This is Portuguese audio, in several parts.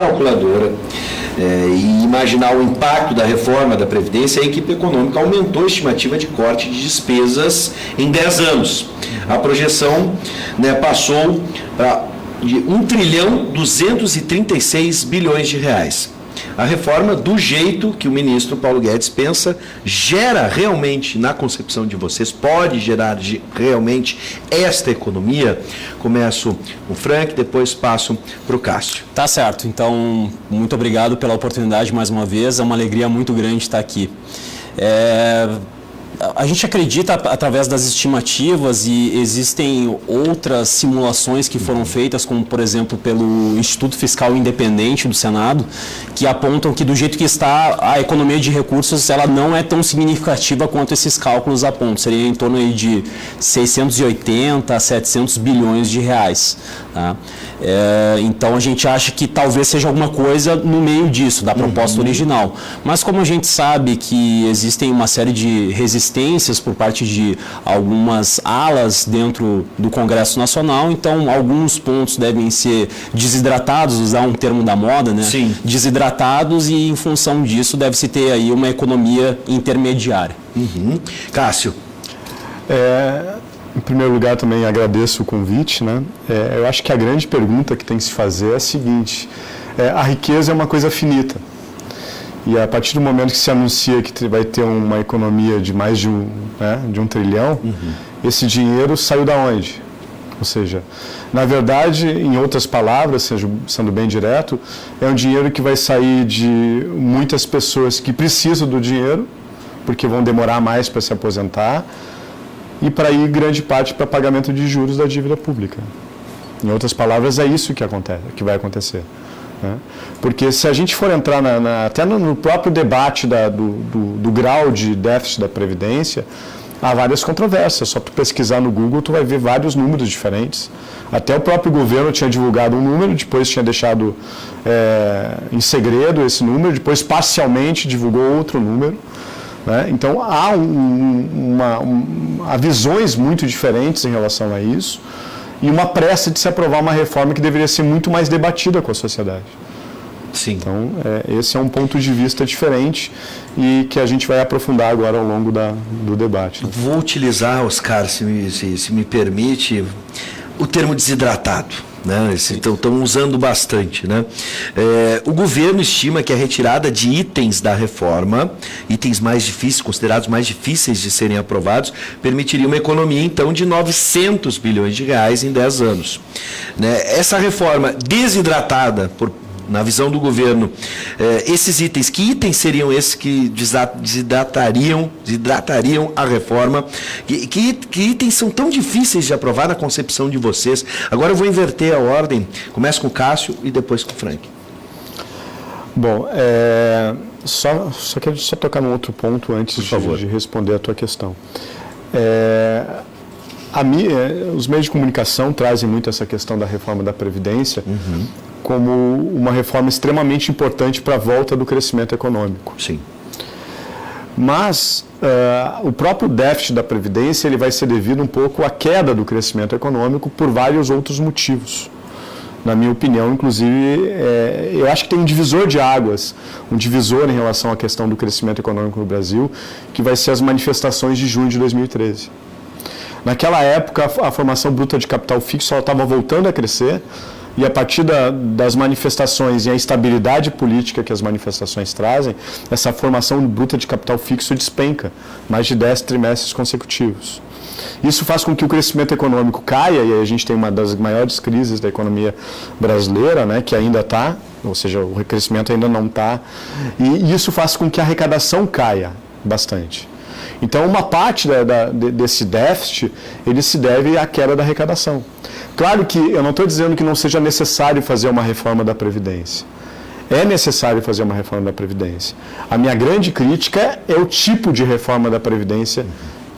calculadora e imaginar o impacto da reforma da Previdência, a equipe econômica aumentou a estimativa de corte de despesas em 10 anos. A projeção, passou de 1,236 trilhão. A reforma, do jeito que o ministro Paulo Guedes pensa, gera realmente, na concepção de vocês, pode gerar realmente esta economia? Começo com o Frank, depois passo para o Cássio. Tá certo. Então, muito obrigado pela oportunidade mais uma vez. É uma alegria muito grande estar aqui. A gente acredita através das estimativas, e existem outras simulações que foram feitas, como por exemplo pelo Instituto Fiscal Independente do Senado, que apontam que do jeito que está a economia de recursos, ela não é tão significativa quanto esses cálculos apontam. Seria em torno aí de 680 a 700 bilhões de reais. Tá? Então a gente acha que talvez seja alguma coisa no meio disso, da proposta original. Mas como a gente sabe que existem uma série de resistências por parte de algumas alas dentro do Congresso Nacional, então alguns pontos devem ser desidratados, usar um termo da moda, né? Sim. Desidratados, e em função disso deve-se ter aí uma economia intermediária. Cássio. Em primeiro lugar, também agradeço o convite, né? Eu acho que a grande pergunta que tem que se fazer é a seguinte: a riqueza é uma coisa finita. E a partir do momento que se anuncia que vai ter uma economia de mais de um trilhão, esse dinheiro saiu da onde? Ou seja, na verdade, em outras palavras, sendo bem direto, é um dinheiro que vai sair de muitas pessoas que precisam do dinheiro, porque vão demorar mais para se aposentar, e para ir grande parte para pagamento de juros da dívida pública. Em outras palavras, é isso que vai acontecer. Porque se a gente for entrar até no próprio debate do grau de déficit da Previdência, há várias controvérsias. Só tu pesquisar no Google, tu vai ver vários números diferentes. Até o próprio governo tinha divulgado um número, depois tinha deixado em segredo esse número, depois parcialmente divulgou outro número. Então há visões muito diferentes em relação a isso, e uma pressa de se aprovar uma reforma que deveria ser muito mais debatida com a sociedade. Sim. Então, esse é um ponto de vista diferente e que a gente vai aprofundar agora ao longo do debate. Vou utilizar, Oscar, se me permite, o termo desidratado. Estão usando bastante. O governo estima que a retirada de itens da reforma, itens mais difíceis, considerados mais difíceis de serem aprovados, permitiria uma economia, então, de 900 bilhões de reais em 10 anos. Essa reforma desidratada, na visão do governo, esses itens, que itens seriam esses que desidratariam a reforma? Que itens são tão difíceis de aprovar na concepção de vocês? Agora eu vou inverter a ordem, começo com o Cássio e depois com o Frank. Bom, só quero tocar num outro ponto antes de responder a tua questão. Os meios de comunicação trazem muito essa questão da reforma da Previdência como uma reforma extremamente importante para a volta do crescimento econômico. Sim. Mas o próprio déficit da Previdência ele vai ser devido um pouco à queda do crescimento econômico por vários outros motivos. Na minha opinião, inclusive, eu acho que tem um divisor de águas, um divisor em relação à questão do crescimento econômico no Brasil, que vai ser as manifestações de junho de 2013. Naquela época, a formação bruta de capital fixo estava voltando a crescer, e a partir das manifestações e a estabilidade política que as manifestações trazem, essa formação bruta de capital fixo despenca, mais de 10 trimestres consecutivos. Isso faz com que o crescimento econômico caia, e a gente tem uma das maiores crises da economia brasileira, que ainda está, ou seja, o crescimento ainda não está, e isso faz com que a arrecadação caia bastante. Então, uma parte desse déficit, ele se deve à queda da arrecadação. Claro que eu não estou dizendo que não seja necessário fazer uma reforma da Previdência. É necessário fazer uma reforma da Previdência. A minha grande crítica é o tipo de reforma da Previdência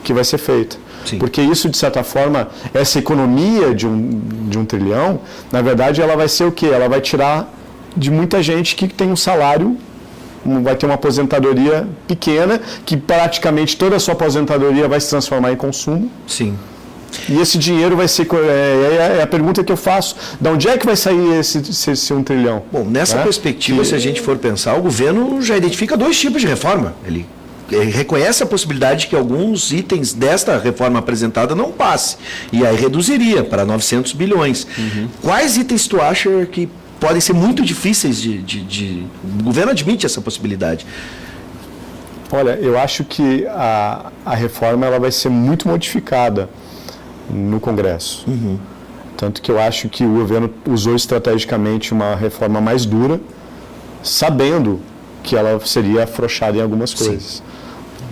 que vai ser feita. Sim. Porque isso, de certa forma, essa economia de um trilhão, na verdade, ela vai ser o quê? Ela vai tirar de muita gente que tem um salário, vai ter uma aposentadoria pequena, que praticamente toda a sua aposentadoria vai se transformar em consumo. Sim. E esse dinheiro vai ser... É a pergunta que eu faço. De onde é que vai sair esse 1 trilhão? Bom, nessa perspectiva, se a gente for pensar, o governo já identifica 2 tipos de reforma. Ele reconhece a possibilidade de que alguns itens desta reforma apresentada não passe. E aí reduziria para 900 bilhões. Quais itens tu acha que podem ser muito difíceis O governo admite essa possibilidade? Olha, eu acho que a reforma ela vai ser muito modificada no Congresso. Tanto que eu acho que o governo usou estrategicamente uma reforma mais dura, sabendo que ela seria afrouxada em algumas coisas.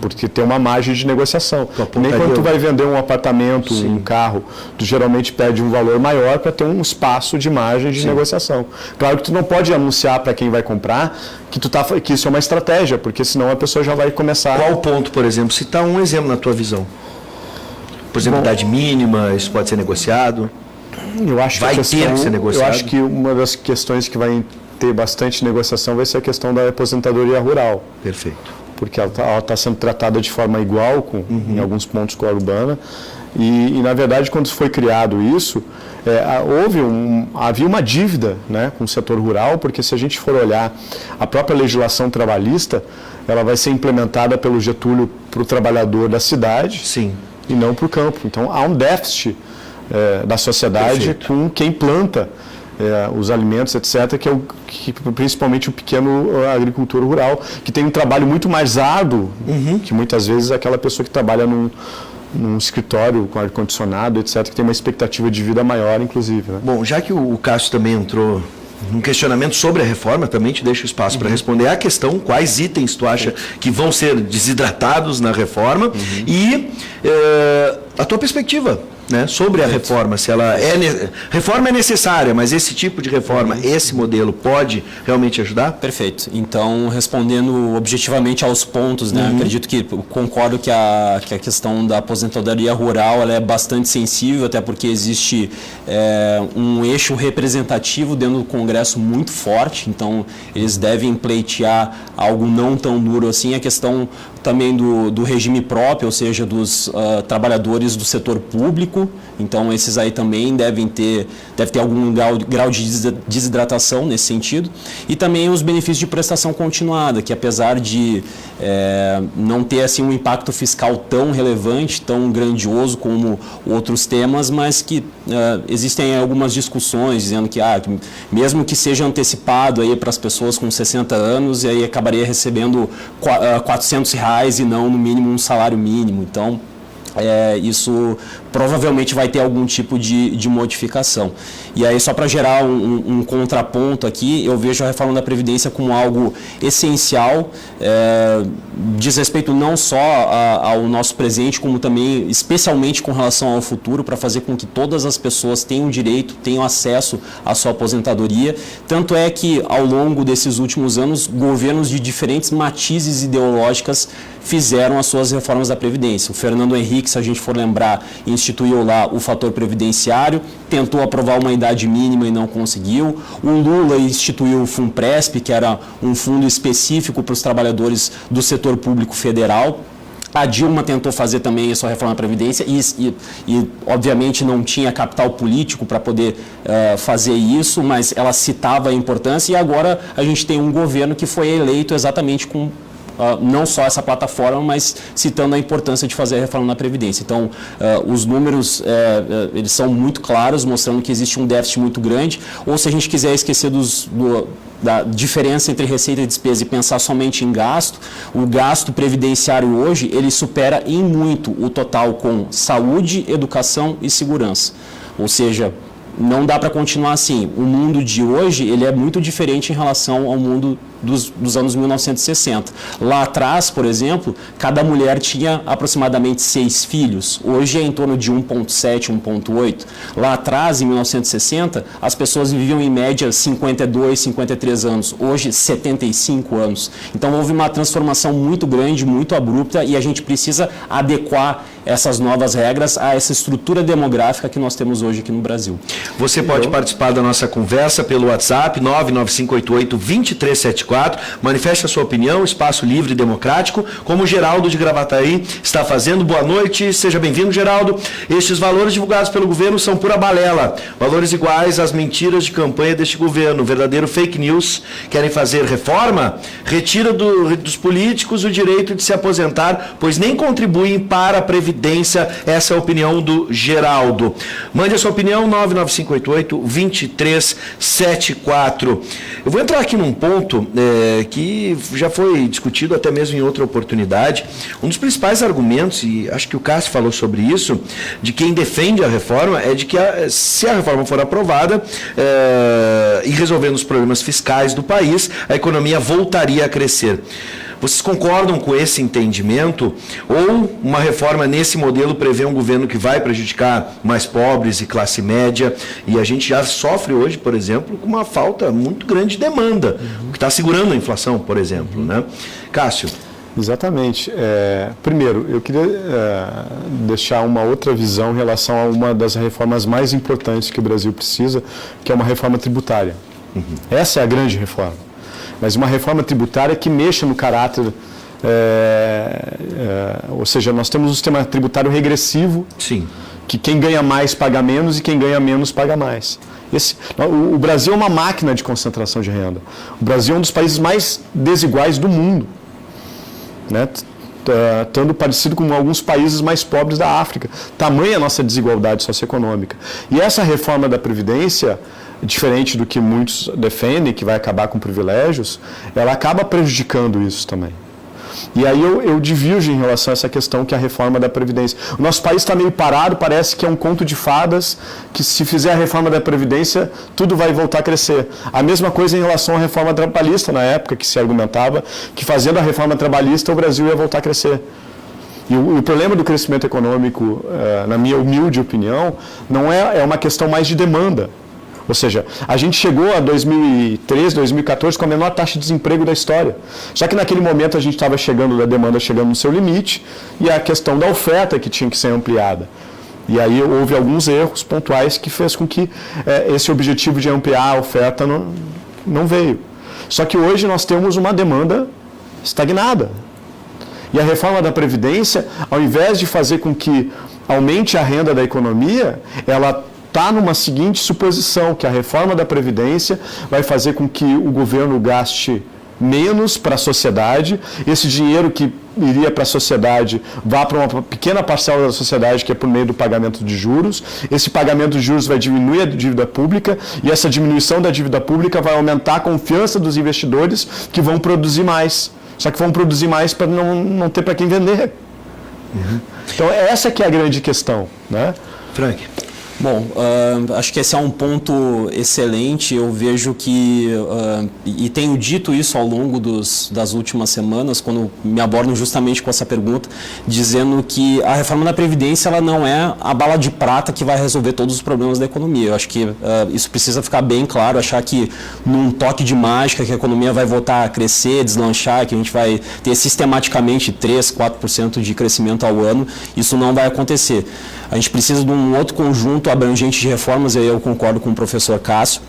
Porque tem uma margem de negociação. Nem quando tu vai vender um apartamento, um carro, tu geralmente pede um valor maior para ter um espaço de margem de negociação. Claro que tu não pode anunciar para quem vai comprar que isso é uma estratégia, porque senão a pessoa já vai começar... Qual ponto, por exemplo? Citar um exemplo na tua visão. Por exemplo, idade mínima, isso pode ser negociado? Eu acho vai ter que ser negociado? Eu acho que uma das questões que vai ter bastante negociação vai ser a questão da aposentadoria rural. Perfeito. Porque ela está sendo tratada de forma igual em alguns pontos com a urbana. E, na verdade, quando foi criado isso, havia uma dívida, né, com o setor rural, porque se a gente for olhar a própria legislação trabalhista, ela vai ser implementada pelo Getúlio para o trabalhador da cidade. Sim. E não para o campo. Então, há um déficit da sociedade com quem planta os alimentos, etc., que principalmente o pequeno agricultor rural, que tem um trabalho muito mais árduo que muitas vezes aquela pessoa que trabalha num escritório com ar-condicionado, etc., que tem uma expectativa de vida maior, inclusive. Né? Bom, já que o Cássio também entrou num questionamento sobre a reforma, também te deixo espaço para responder a questão, quais itens tu acha que vão ser desidratados na reforma e a tua perspectiva, né, sobre a reforma, se ela reforma é necessária, mas esse tipo de reforma, esse modelo pode realmente ajudar? Perfeito. Então, respondendo objetivamente aos pontos, né, acredito que concordo que a questão da aposentadoria rural ela é bastante sensível, até porque existe um eixo representativo dentro do Congresso muito forte, então eles devem pleitear algo não tão duro assim. A questão também do regime próprio, ou seja, dos trabalhadores do setor público. Então, esses aí também deve ter algum grau de desidratação nesse sentido. E também os benefícios de prestação continuada, que apesar de não ter assim, um impacto fiscal tão relevante, tão grandioso como outros temas, mas que existem algumas discussões dizendo que mesmo que seja antecipado aí para as pessoas com 60 anos, e aí acabaria recebendo R$400 e não no mínimo um salário mínimo. Então, isso provavelmente vai ter algum tipo de modificação. E aí, só para gerar um contraponto aqui, eu vejo a reforma da Previdência como algo essencial, diz respeito não só ao nosso presente, como também, especialmente com relação ao futuro, para fazer com que todas as pessoas tenham direito, tenham acesso à sua aposentadoria. Tanto é que, ao longo desses últimos anos, governos de diferentes matizes ideológicas fizeram as suas reformas da Previdência. O Fernando Henrique, se a gente for lembrar, instituiu lá o fator previdenciário, tentou aprovar uma idade mínima e não conseguiu. O Lula instituiu o FUNPRESP, que era um fundo específico para os trabalhadores do setor público federal. A Dilma tentou fazer também a sua reforma da Previdência e obviamente, não tinha capital político para poder fazer isso, mas ela citava a importância, e agora a gente tem um governo que foi eleito exatamente com não só essa plataforma, mas citando a importância de fazer a reforma na Previdência. Então, os números, eles são muito claros, mostrando que existe um déficit muito grande, ou se a gente quiser esquecer da diferença entre receita e despesa e pensar somente em gasto, o gasto previdenciário hoje, ele supera em muito o total com saúde, educação e segurança. Ou seja, não dá para continuar assim. O mundo de hoje, ele é muito diferente em relação ao mundo dos anos 1960. Lá atrás, por exemplo, cada mulher tinha aproximadamente 6 filhos. Hoje é em torno de 1,7, 1,8. Lá atrás, em 1960, as pessoas viviam em média 52, 53 anos. Hoje, 75 anos. Então, houve uma transformação muito grande, muito abrupta, e a gente precisa adequar essas novas regras a essa estrutura demográfica que nós temos hoje aqui no Brasil. Você pode participar da nossa conversa pelo WhatsApp 99588-2374, manifeste a sua opinião, espaço livre e democrático, como o Geraldo de Gravataí está fazendo. Boa noite, seja bem-vindo, Geraldo. Estes valores divulgados pelo governo são pura balela, valores iguais às mentiras de campanha deste governo, verdadeiro fake news. Querem fazer reforma? Retira dos políticos o direito de se aposentar, pois nem contribuem para a Previdência. Essa é a opinião do Geraldo. Mande a sua opinião, 99588-2374. Eu vou entrar aqui num ponto que já foi discutido até mesmo em outra oportunidade. Um dos principais argumentos, e acho que o Cássio falou sobre isso, de quem defende a reforma, é de que se a reforma for aprovada e resolvendo os problemas fiscais do país, a economia voltaria a crescer. Vocês concordam com esse entendimento? Ou uma reforma nesse modelo prevê um governo que vai prejudicar mais pobres e classe média? E a gente já sofre hoje, por exemplo, com uma falta muito grande de demanda, o que está segurando a inflação, por exemplo, né? Cássio. Exatamente. Primeiro, eu queria deixar uma outra visão em relação a uma das reformas mais importantes que o Brasil precisa, que é uma reforma tributária. Essa é a grande reforma. Mas uma reforma tributária que mexa no caráter, ou seja, nós temos um sistema tributário regressivo, sim, que quem ganha mais paga menos e quem ganha menos paga mais. O Brasil é uma máquina de concentração de renda. O Brasil é um dos países mais desiguais do mundo, né? Estando parecido com alguns países mais pobres da África. Tamanha a nossa desigualdade socioeconômica. E essa reforma da Previdência, diferente do que muitos defendem, que vai acabar com privilégios, ela acaba prejudicando isso também. E aí eu divirjo em relação a essa questão que é a reforma da Previdência. O nosso país está meio parado, parece que é um conto de fadas, que se fizer a reforma da Previdência, tudo vai voltar a crescer. A mesma coisa em relação à reforma trabalhista, na época que se argumentava que fazendo a reforma trabalhista o Brasil ia voltar a crescer. E o problema do crescimento econômico, na minha humilde opinião, não é uma questão mais de demanda. Ou seja, a gente chegou a 2013, 2014 com a menor taxa de desemprego da história. Só que naquele momento a gente estava chegando, a demanda chegando no seu limite, e a questão da oferta que tinha que ser ampliada. E aí houve alguns erros pontuais que fez com que esse objetivo de ampliar a oferta não veio. Só que hoje nós temos uma demanda estagnada. E a reforma da Previdência, ao invés de fazer com que aumente a renda da economia, ela está numa seguinte suposição, que a reforma da Previdência vai fazer com que o governo gaste menos para a sociedade, esse dinheiro que iria para a sociedade vá para uma pequena parcela da sociedade, que é por meio do pagamento de juros. Esse pagamento de juros vai diminuir a dívida pública, e essa diminuição da dívida pública vai aumentar a confiança dos investidores, que vão produzir mais. Só que vão produzir mais para não ter para quem vender. Então essa que é a grande questão, né? Frank. Bom, acho que esse é um ponto excelente. Eu vejo que, e tenho dito isso ao longo das últimas semanas, quando me abordam justamente com essa pergunta, dizendo que a reforma da Previdência ela não é a bala de prata que vai resolver todos os problemas da economia. Eu acho que isso precisa ficar bem claro, achar que num toque de mágica que a economia vai voltar a crescer, deslanchar, que a gente vai ter sistematicamente 3%, 4% de crescimento ao ano, isso não vai acontecer. A gente precisa de um outro conjunto abrangente de reformas, e aí eu concordo com o professor Cássio.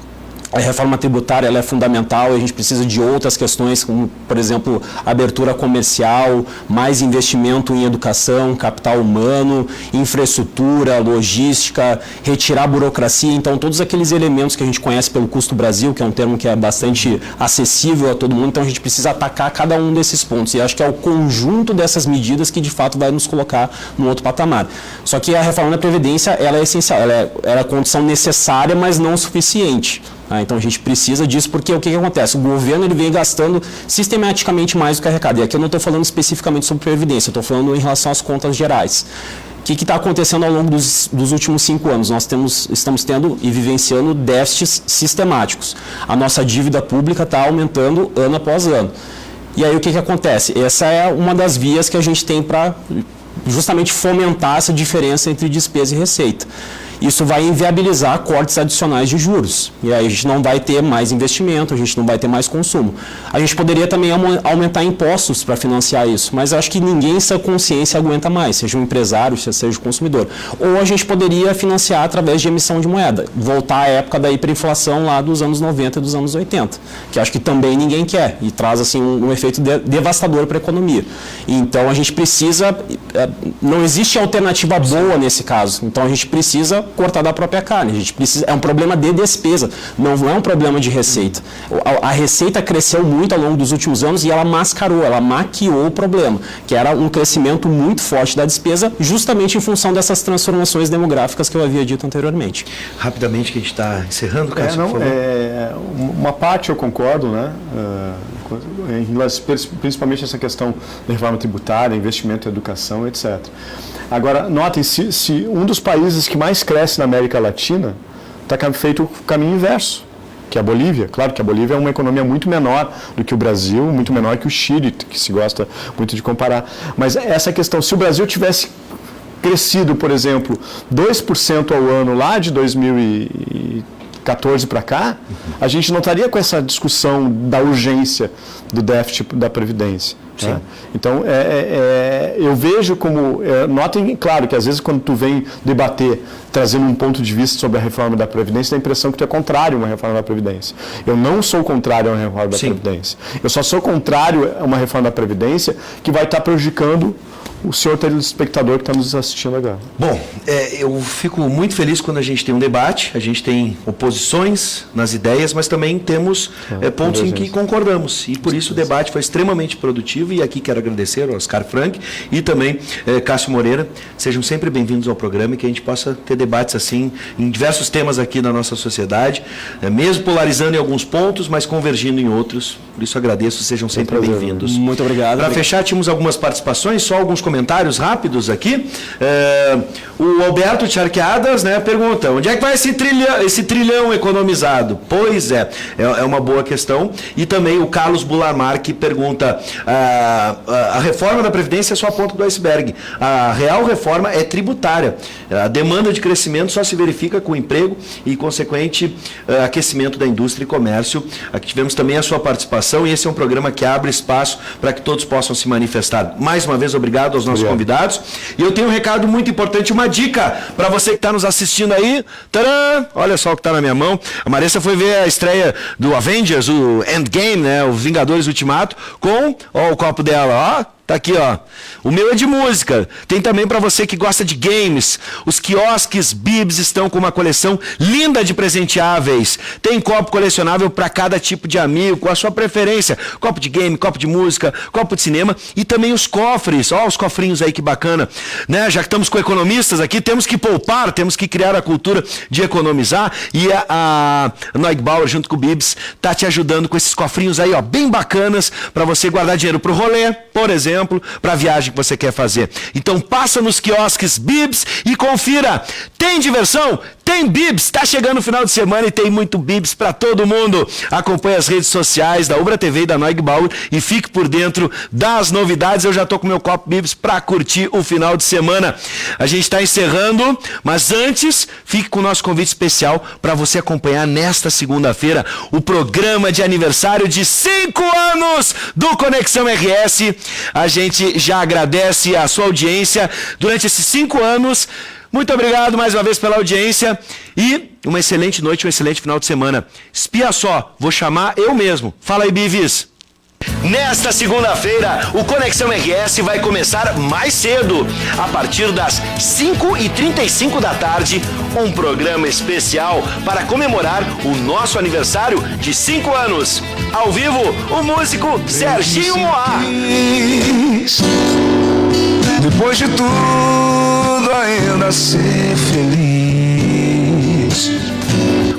A reforma tributária ela é fundamental, a gente precisa de outras questões, como, por exemplo, abertura comercial, mais investimento em educação, capital humano, infraestrutura, logística, retirar a burocracia. Então, todos aqueles elementos que a gente conhece pelo Custo Brasil, que é um termo que é bastante acessível a todo mundo, então a gente precisa atacar cada um desses pontos. E acho que é o conjunto dessas medidas que, de fato, vai nos colocar num outro patamar. Só que a reforma da Previdência ela é essencial, ela é a condição necessária, mas não suficiente. Então a gente precisa disso, porque o que acontece? O governo ele vem gastando sistematicamente mais do que arrecada. E aqui eu não estou falando especificamente sobre Previdência, eu estou falando em relação às contas gerais. O que está acontecendo ao longo dos últimos 5 anos? Nós estamos tendo e vivenciando déficits sistemáticos. A nossa dívida pública está aumentando ano após ano. E aí o que acontece? Essa é uma das vias que a gente tem para justamente fomentar essa diferença entre despesa e receita. isso vai inviabilizar cortes adicionais de juros. E aí a gente não vai ter mais investimento, a gente não vai ter mais consumo. A gente poderia também aumentar impostos para financiar isso, mas eu acho que ninguém em sua consciência aguenta mais, seja um empresário, seja o consumidor. Ou a gente poderia financiar através de emissão de moeda, voltar à época da hiperinflação lá dos anos 90 e dos anos 80, que acho que também ninguém quer e traz assim um efeito devastador para a economia. Então a gente precisa, não existe alternativa boa nesse caso, então a gente precisa cortar da própria carne, a gente precisa, é um problema de despesa, não é um problema de receita. A receita cresceu muito ao longo dos últimos anos e ela mascarou, ela maquiou o problema, que era um crescimento muito forte da despesa, justamente em função dessas transformações demográficas que eu havia dito anteriormente. Rapidamente, que a gente está encerrando, Cássio, por favor. Uma parte eu concordo, né? Principalmente essa questão da reforma tributária, investimento em educação, etc. Agora, notem, se um dos países que mais cresce na América Latina está feito o caminho inverso, que é a Bolívia. Claro que a Bolívia é uma economia muito menor do que o Brasil, muito menor que o Chile, que se gosta muito de comparar. Mas essa questão, se o Brasil tivesse crescido, por exemplo, 2% ao ano lá de 2014 para cá, a gente não estaria com essa discussão da urgência do déficit da Previdência. Né? Então, eu vejo como... notem, claro, que às vezes quando tu vem debater, trazendo um ponto de vista sobre a reforma da Previdência, dá a impressão que tu é contrário a uma reforma da Previdência. Eu não sou contrário a uma reforma da Previdência. Eu só sou contrário a uma reforma da Previdência que vai estar prejudicando o senhor telespectador que está nos assistindo agora. Bom, eu fico muito feliz quando a gente tem um debate, a gente tem oposições nas ideias, mas também temos pontos em que concordamos. E por isso o debate foi extremamente produtivo e aqui quero agradecer ao Oscar Frank e também Cássio Moreira. Sejam sempre bem-vindos ao programa e que a gente possa ter debates assim em diversos temas aqui da nossa sociedade, mesmo polarizando em alguns pontos, mas convergindo em outros. Por isso agradeço, sejam sempre bem-vindos. Muito obrigado. Para fechar, tínhamos algumas participações, só alguns comentários rápidos aqui. O Alberto Charqueadas, né, pergunta: onde é que vai esse trilhão economizado? Pois é uma boa questão. E também o Carlos Bularmar, que pergunta: a reforma da Previdência é só a ponta do iceberg. A real reforma é tributária. A demanda de crescimento só se verifica com emprego e consequente aquecimento da indústria e comércio. Aqui tivemos também a sua participação e esse é um programa que abre espaço para que todos possam se manifestar. Mais uma vez, obrigado aos nossos convidados. E eu tenho um recado muito importante, uma dica para você que está nos assistindo aí. Tcharam! Olha só o que está na minha mão. A Marissa foi ver a estreia do Avengers, o Endgame, né, o Vingadores Ultimato, com o copo dela, ó. Tá aqui, ó. O meu é de música. Tem também para você que gosta de games. Os quiosques Bibs estão com uma coleção linda de presenteáveis. Tem copo colecionável para cada tipo de amigo, com a sua preferência. Copo de game, copo de música, copo de cinema e também os cofres. Ó, os cofrinhos aí, que bacana. Né? Já que estamos com economistas aqui, temos que poupar, temos que criar a cultura de economizar. E a Neugbauer, junto com o Bibs, tá te ajudando com esses cofrinhos aí, ó, bem bacanas, para você guardar dinheiro pro rolê, por exemplo, para a viagem que você quer fazer. Então passa nos quiosques Bibs e confira. Tem diversão? Tem Bibs. Está chegando o final de semana e tem muito Bibs para todo mundo. Acompanhe as redes sociais da Ubra TV e da Neugbauer e fique por dentro das novidades. Eu já estou com meu copo Bibs para curtir o final de semana. A gente está encerrando, mas antes, fique com o nosso convite especial para você acompanhar nesta segunda-feira o programa de aniversário de 5 anos do Conexão RS. A gente já agradece a sua audiência durante esses 5 anos. Muito obrigado mais uma vez pela audiência e uma excelente noite, um excelente final de semana. Espia só, vou chamar eu mesmo. Fala aí, Bivis. Nesta segunda-feira, o Conexão RS vai começar mais cedo, a partir das 5h35 da tarde, um programa especial para comemorar o nosso aniversário de 5 anos. Ao vivo, o músico Serginho Moá. Depois de tudo, ainda ser feliz.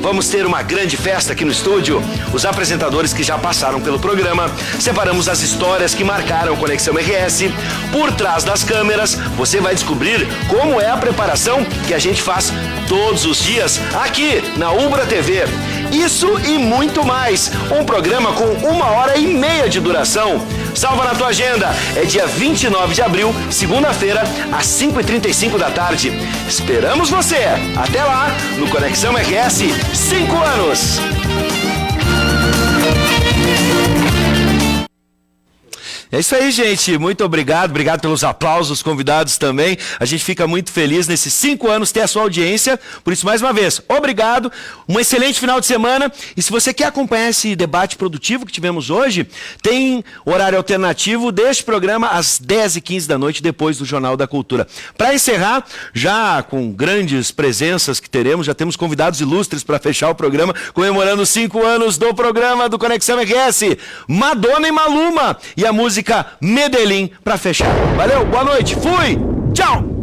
Vamos ter uma grande festa aqui no estúdio. Os apresentadores que já passaram pelo programa, separamos as histórias que marcaram Conexão RS. Por trás das câmeras, você vai descobrir como é a preparação que a gente faz todos os dias aqui na Ubra TV. Isso e muito mais. Um programa com 1h30 de duração. Salva na tua agenda. É dia 29 de abril, segunda-feira, às 5h35 da tarde. Esperamos você. Até lá, no Conexão RS 5 anos. É isso aí, gente. Muito obrigado. Obrigado pelos aplausos, convidados também. A gente fica muito feliz nesses 5 anos ter a sua audiência. Por isso, mais uma vez, obrigado. Um excelente final de semana. E se você quer acompanhar esse debate produtivo que tivemos hoje, tem horário alternativo deste programa às 10h15 da noite, depois do Jornal da Cultura. Para encerrar, já com grandes presenças que teremos, já temos convidados ilustres para fechar o programa, comemorando os 5 anos do programa do Conexão RS. Madonna e Maluma. E a música Medellín para fechar. Valeu, boa noite, fui, tchau!